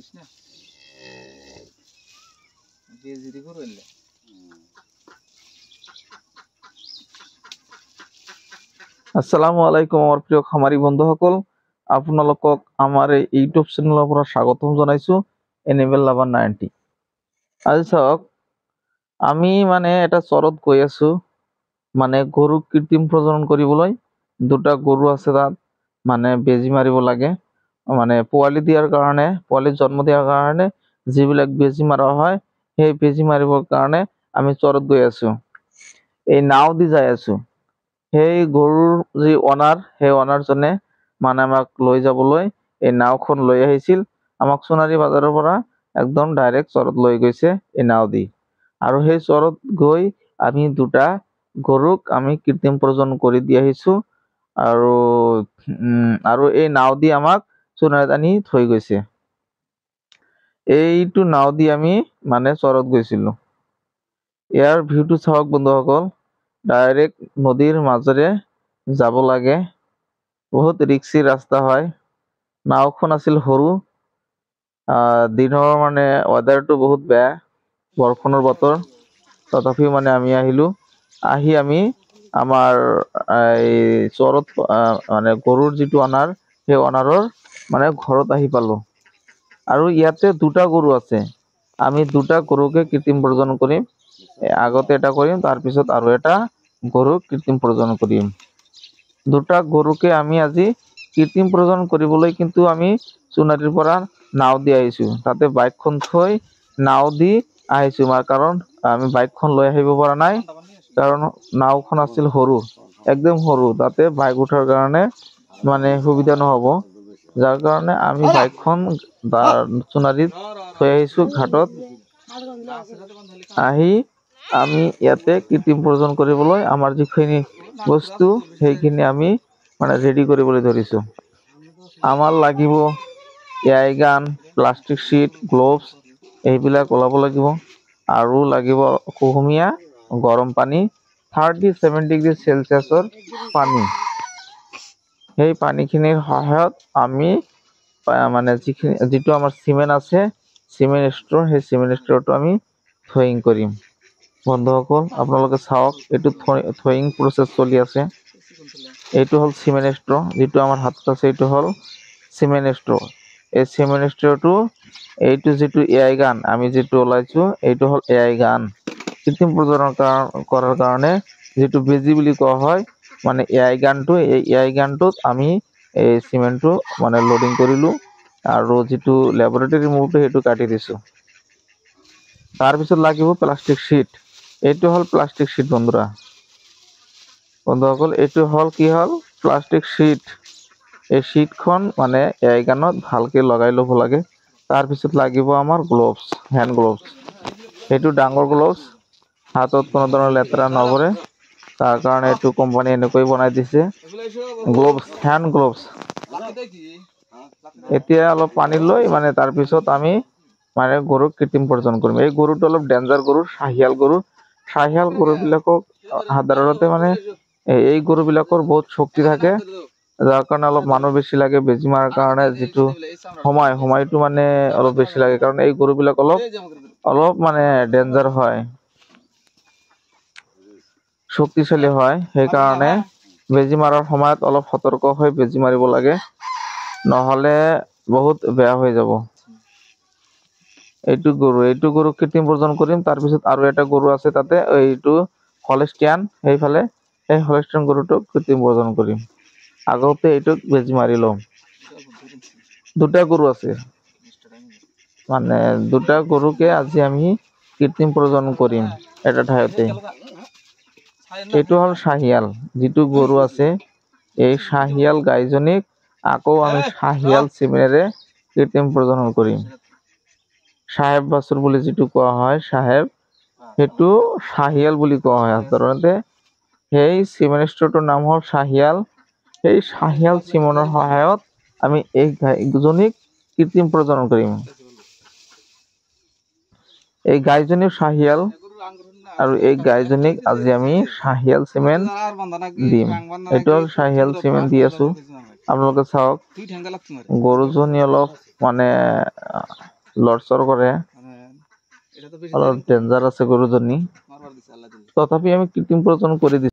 আসসালামু আলাইকুম আমাৰ প্ৰিয় খামাৰী বন্ধুসকল, আপোনালোকক আমাৰ এই ইউটিউব চেনেলৰ পৰা স্বাগতম জনাইছো এনিমেল লাভাৰ 90। আজি চাওক, আমি এটা চৰত গৈ আছো, গৰুক কৃত্ৰিম প্ৰজনন কৰিবলৈ। দুটা গৰু আছে, তাত বেজি মাৰিব লাগে। পোৱালি দিয়াৰ কাৰণে, পোৱালি জন্ম দিয়াৰ কাৰণে যিবিলাক বেজি মাৰা হয়, সেই বেজি মাৰিবৰ কাৰণে আমি চৰত গৈ আছো। এই নাও দি যাই আছো। সেই গৰুৰ যি অনাৰ, সেই অনাৰজনে আমাক লৈ যাবলৈ এই নাওখন লৈ আহিছিল। আমাক সোণাৰী বাজাৰৰ পৰা একদম ডাইৰেক্ট চৰত লৈ গৈছে এই নাও দি। আৰু সেই চৰত গৈ আমি দুটা গৰুক আমি কৃত্ৰিম প্ৰজনন কৰি দি আহিছো। আৰু এই নাও দি আমাক সোণাৰীত আনি থৈ গৈছে। এইটো নাও দি আমি চৰত গৈছিলো। ইয়াৰ ভিউটো চাওক বন্ধুসকল, ডাইৰেক্ট নদীৰ মাজেৰে যাব লাগে। বহুত ৰিক্সি ৰাস্তা হয়। নাওখন আছিল সৰু। দিনৰ ৱেডাৰটো বহুত বেয়া, বৰষুণৰ বতৰ। তথাপিও আমি আহিলো। আমি আমাৰ এই চৰত গৰুৰ যিটো অনাৰ, সেই অনাৰৰ ঘৰত আহি পালো। আৰু ইয়াতে দুটা গৰু আছে। আমি দুটা গৰুকে কৃত্ৰিম প্ৰজনন কৰিম। আগতে এটা কৰিম, তাৰপিছত আৰু এটা গৰুক কৃত্ৰিম প্ৰজনন কৰিম। দুটা গৰুকে আমি আজি কৃত্ৰিম প্ৰজনন কৰিবলৈ কিন্তু আমি সোণাৰীৰ পৰা নাও দি আহিছো। তাতে বাইকখন থৈ নাও দি আহিছো, কাৰণ আমি বাইকখন লৈ আহিব পৰা নাই, কাৰণ নাওখন আছিল সৰু, একদম সৰু। তাতে বাইক উঠাৰ কাৰণে সুবিধা নহব, যাৰ কাৰণে আমি বাইকখন সোণাৰীত থৈ আহিছো ঘাটত। আহি আমি ইয়াতে কৃত্ৰিম প্ৰজনন কৰিবলৈ আমাৰ যিখিনি বস্তু, সেইখিনি আমি ৰেডি কৰিবলৈ ধৰিছো। আমাৰ লাগিব এয়াই গান, প্লাষ্টিক শ্বিট, গ্লোভছ, এইবিলাক ওলাব লাগিব। আৰু লাগিব কুহুমীয়া গৰম পানী, 37 ডিগ্ৰী চেলচিয়াছৰ পানী। সেই পানীখিনিৰ সহায়ত আমি যিটো আমাৰ চিমেণ্ট আছে, চিমেণ্ট ষ্ট্ৰ', সেই চিমেণ্ট ষ্ট্ৰ'টো আমি থ্ৰয়িং কৰিম। বন্ধুসকল আপোনালোকে চাওক, এইটো থ্ৰয়িং প্ৰচেছ চলি আছে। এইটো হ'ল চিমেণ্ট ষ্ট্ৰ', যিটো আমাৰ হাতত আছে, এইটো হ'ল চিমেণ্ট ষ্ট্ৰ'। এই চিমেণ্ট ষ্ট্ৰ'টো, এইটো যিটো এআই গান আমি যিটো ওলাইছো, এইটো হ'ল এআই গান। কৃত্ৰিম প্ৰজনন কৰাৰ কাৰণে যিটো বেজি বুলি কোৱা হয়, এআই গানটো, এই এআই গানটোত আমি এই চিমেণ্টটো লোডিং কৰিলো। আৰু যিটো লেবৰেটৰী মূৰটো, সেইটো কাটি দিছো। তাৰপিছত লাগিব প্লাষ্টিক শ্বিট। এইটো হ'ল প্লাষ্টিক শ্বিট বন্ধুসকল, এইটো হ'ল কি হ'ল প্লাষ্টিক শ্বিট। এই শ্বিটখন এআই গানত ভালকে লগাই ল'ব লাগে। তাৰপিছত লাগিব আমাৰ গ্লোভছ, হেণ্ড গ্লোভছ। সেইটো ডাঙৰ গ্লোভছ, হাতত কোনো ধৰণৰ লেতেৰা নপৰে, তাৰ কাৰণে এইটো কোম্পানী এনেকৈ বনাই দিছে। Gloves, hand gloves. এতিয়া অলপ পানী লৈ তাৰপিছত আমি গৰুক কৃত্ৰিম প্ৰজনন কৰিম। এই গৰুটো অলপ ডেঞ্জাৰ গৰু, শাহিয়াল গৰু। শাহিয়াল গৰুবিলাকক সাধাৰণতে এই গৰুবিলাকৰ বহুত শক্তি থাকে, যাৰ কাৰণে অলপ মানুহ বেছি লাগে। বেজি মাৰাৰ কাৰণে যিটো সময়টো অলপ বেছি লাগে, কাৰণ এই গৰুবিলাক অলপ ডেঞ্জাৰ হয়, শক্তিশালী হয়। সেইকাৰণে বেজি মাৰাৰ সময়ত অলপ সতৰ্ক হৈ বেজি মাৰিব লাগে, নহলে বহুত বেয়া হৈ যাব। এইটো গৰু কৃত্ৰিম প্ৰজনন কৰিম। তাৰপিছত আৰু এটা গৰু আছে তাতে, এইটো হলষ্টিয়ান। সেইফালে সেই হলষ্টিয়ান গৰুটোক কৃত্ৰিম প্ৰজনন কৰিম। আগতে এইটোক বেজি মাৰি লম। দুটা গৰু আছে, দুটা গৰুকে আজি আমি কৃত্ৰিম প্ৰজনন কৰিম এটা ঠাইতে। এইটো হ'ল শাহিয়াল যিটো গৰু আছে। এই শাহিয়াল গাইজনীক আকৌ আমি শাহিয়াল চিমেৰে কৃত্ৰিম প্ৰজনন কৰিম। সাহেব বাছুৰ বুলি যিটো কোৱা হয়, সাহেব, সেইটো শাহিয়াল বুলি কোৱা হয় সাধাৰণতে। সেই চিমেণ্ট ষ্ট্ৰ'টোৰ নাম হ'ল শাহিয়াল। সেই শাহিয়াল চিমেণ্টৰ সহায়ত আমি এই গাইজনীক কৃত্ৰিম প্ৰজনন কৰিম। এই গাইজনী শাহিয়াল, আৰু এই গাইজনীক আজি আমি শাহিয়াল চিমেণ্ট দিম। এইটো হ'ল শাহিয়াল চিমেণ্ট দি আছো। আপোনালোকে চাওক, গৰুজনী অলপ লৰচৰ কৰে, অলপ ডেঞ্জাৰ আছে গৰুজনী। তথাপি আমি কৃত্ৰিম প্ৰজনন কৰি দিছো।